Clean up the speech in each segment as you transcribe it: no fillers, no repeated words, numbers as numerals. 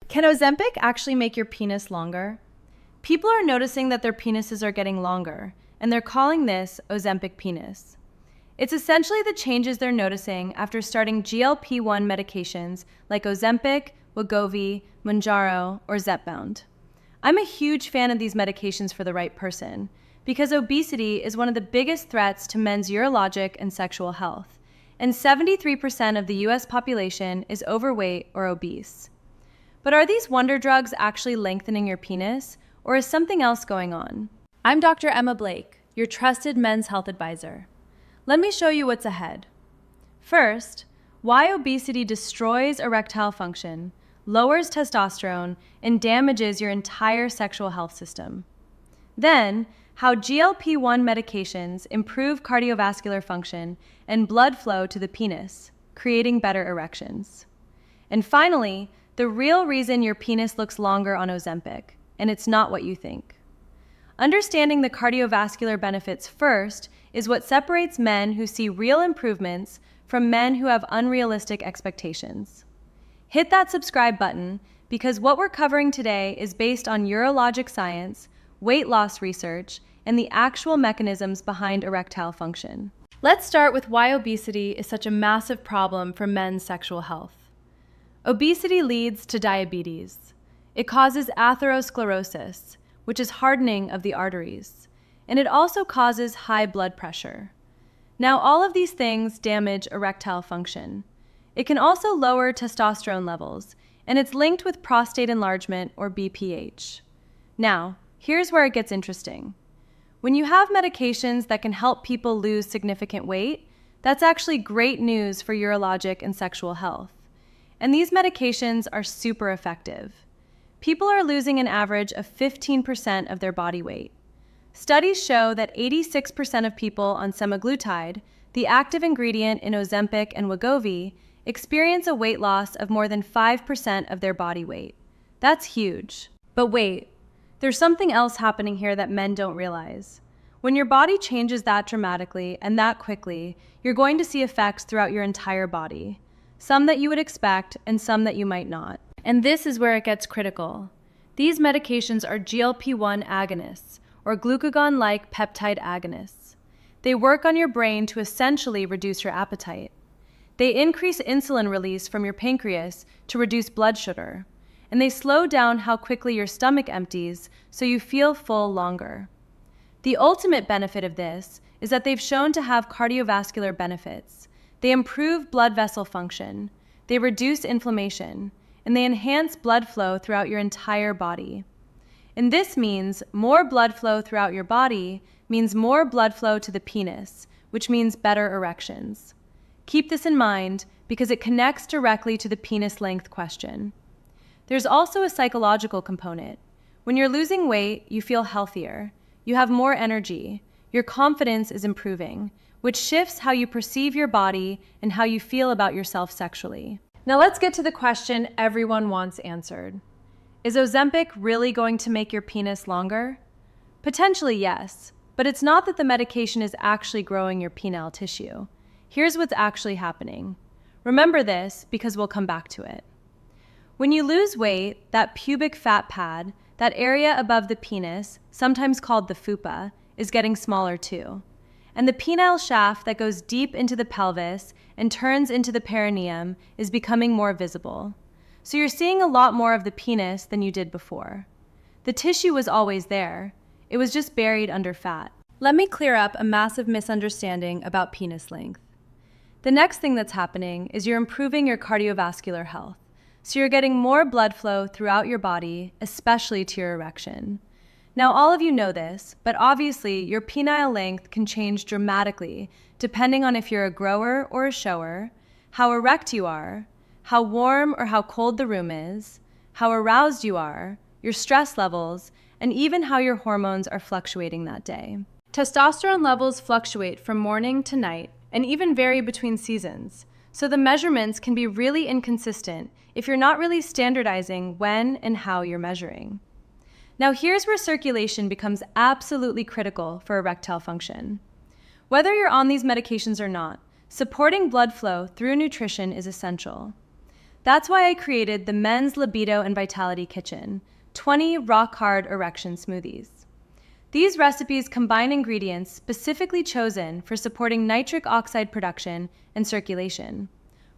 Can Ozempic actually make your penis longer? People are noticing that their penises are getting longer, and they're calling this Ozempic penis. It's essentially the changes they're noticing after starting GLP-1 medications like Ozempic, Wegovy, Mounjaro, or Zepbound. I'm a huge fan of these medications for the right person, because obesity is one of the biggest threats to men's urologic and sexual health, and 73% of the US population is overweight or obese. But are these wonder drugs actually lengthening your penis, or is something else going on? I'm Dr. Emma Blake, your trusted men's health advisor. Let me show you what's ahead. First, why obesity destroys erectile function, lowers testosterone, and damages your entire sexual health system. Then, how GLP-1 medications improve cardiovascular function and blood flow to the penis, creating better erections. And finally, the real reason your penis looks longer on Ozempic, and it's not what you think. Understanding the cardiovascular benefits first is what separates men who see real improvements from men who have unrealistic expectations. Hit that subscribe button because what we're covering today is based on urologic science, weight loss research, and the actual mechanisms behind erectile function. Let's start with why obesity is such a massive problem for men's sexual health. Obesity leads to diabetes. It causes atherosclerosis, which is hardening of the arteries, and it also causes high blood pressure. Now, all of these things damage erectile function. It can also lower testosterone levels, and it's linked with prostate enlargement or BPH. Now, here's where it gets interesting. When you have medications that can help people lose significant weight, that's actually great news for urologic and sexual health. And these medications are super effective. People are losing an average of 15% of their body weight. Studies show that 86% of people on semaglutide, the active ingredient in Ozempic and Wegovy, experience a weight loss of more than 5% of their body weight. That's huge. But wait, there's something else happening here that men don't realize. When your body changes that dramatically and that quickly, you're going to see effects throughout your entire body. Some that you would expect and some that you might not. And this is where it gets critical. These medications are GLP-1 agonists, or glucagon-like peptide agonists. They work on your brain to essentially reduce your appetite. They increase insulin release from your pancreas to reduce blood sugar, and they slow down how quickly your stomach empties so you feel full longer. The ultimate benefit of this is that they've shown to have cardiovascular benefits. They improve blood vessel function, they reduce inflammation, and they enhance blood flow throughout your entire body. And this means more blood flow throughout your body means more blood flow to the penis, which means better erections. Keep this in mind because it connects directly to the penis length question. There's also a psychological component. When you're losing weight, you feel healthier, you have more energy, your confidence is improving, which shifts how you perceive your body and how you feel about yourself sexually. Now let's get to the question everyone wants answered. Is Ozempic really going to make your penis longer? Potentially yes, but it's not that the medication is actually growing your penile tissue. Here's what's actually happening. Remember this because we'll come back to it. When you lose weight, that pubic fat pad, that area above the penis, sometimes called the fupa, is getting smaller too. And the penile shaft that goes deep into the pelvis and turns into the perineum is becoming more visible. So you're seeing a lot more of the penis than you did before. The tissue was always there. It was just buried under fat. Let me clear up a massive misunderstanding about penis length. The next thing that's happening is you're improving your cardiovascular health. So you're getting more blood flow throughout your body, especially to your erection. Now, all of you know this, but obviously your penile length can change dramatically depending on if you're a grower or a shower, how erect you are, how warm or how cold the room is, how aroused you are, your stress levels, and even how your hormones are fluctuating that day. Testosterone levels fluctuate from morning to night and even vary between seasons, so the measurements can be really inconsistent if you're not really standardizing when and how you're measuring. Now here's where circulation becomes absolutely critical for erectile function. Whether you're on these medications or not, supporting blood flow through nutrition is essential. That's why I created the Men's Libido and Vitality Kitchen, 20 rock-hard erection smoothies. These recipes combine ingredients specifically chosen for supporting nitric oxide production and circulation: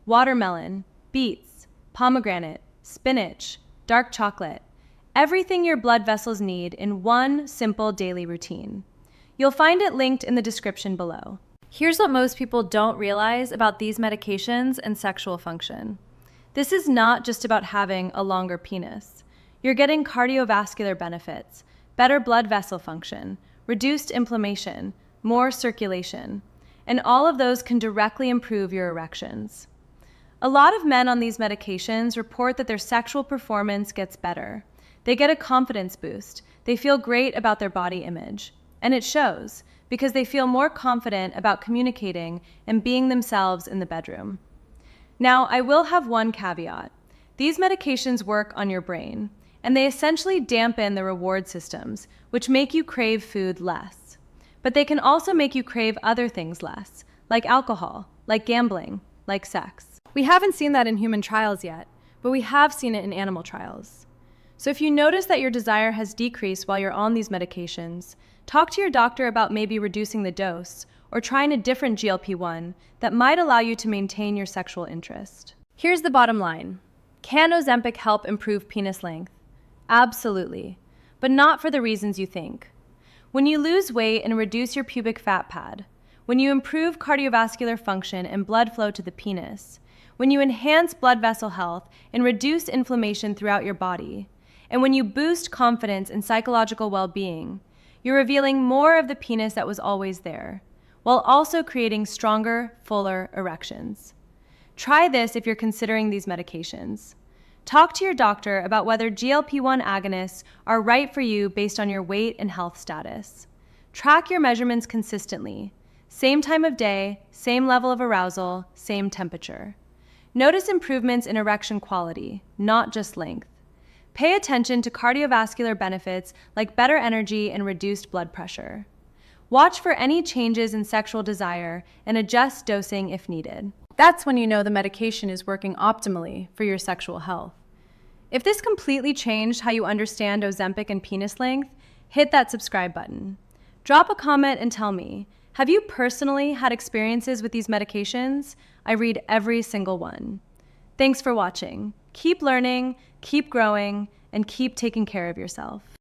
watermelon, beets, pomegranate, spinach, dark chocolate, everything your blood vessels need in one simple daily routine. You'll find it linked in the description below. Here's what most people don't realize about these medications and sexual function. This is not just about having a longer penis. You're getting cardiovascular benefits, better blood vessel function, reduced inflammation, more circulation, and all of those can directly improve your erections. A lot of men on these medications report that their sexual performance gets better. They get a confidence boost. They feel great about their body image. And it shows, because they feel more confident about communicating and being themselves in the bedroom. Now, I will have one caveat. These medications work on your brain, and they essentially dampen the reward systems, which make you crave food less. But they can also make you crave other things less, like alcohol, like gambling, like sex. We haven't seen that in human trials yet, but we have seen it in animal trials. So if you notice that your desire has decreased while you're on these medications, talk to your doctor about maybe reducing the dose or trying a different GLP-1 that might allow you to maintain your sexual interest. Here's the bottom line. Can Ozempic help improve penis length? Absolutely, but not for the reasons you think. When you lose weight and reduce your pubic fat pad, when you improve cardiovascular function and blood flow to the penis, when you enhance blood vessel health and reduce inflammation throughout your body, and when you boost confidence and psychological well-being, you're revealing more of the penis that was always there, while also creating stronger, fuller erections. Try this if you're considering these medications. Talk to your doctor about whether GLP-1 agonists are right for you based on your weight and health status. Track your measurements consistently. Same time of day, same level of arousal, same temperature. Notice improvements in erection quality, not just length. Pay attention to cardiovascular benefits like better energy and reduced blood pressure. Watch for any changes in sexual desire and adjust dosing if needed. That's when you know the medication is working optimally for your sexual health. If this completely changed how you understand Ozempic and penis length, hit that subscribe button. Drop a comment and tell me, have you personally had experiences with these medications? I read every single one. Thanks for watching. Keep learning, keep growing, and keep taking care of yourself.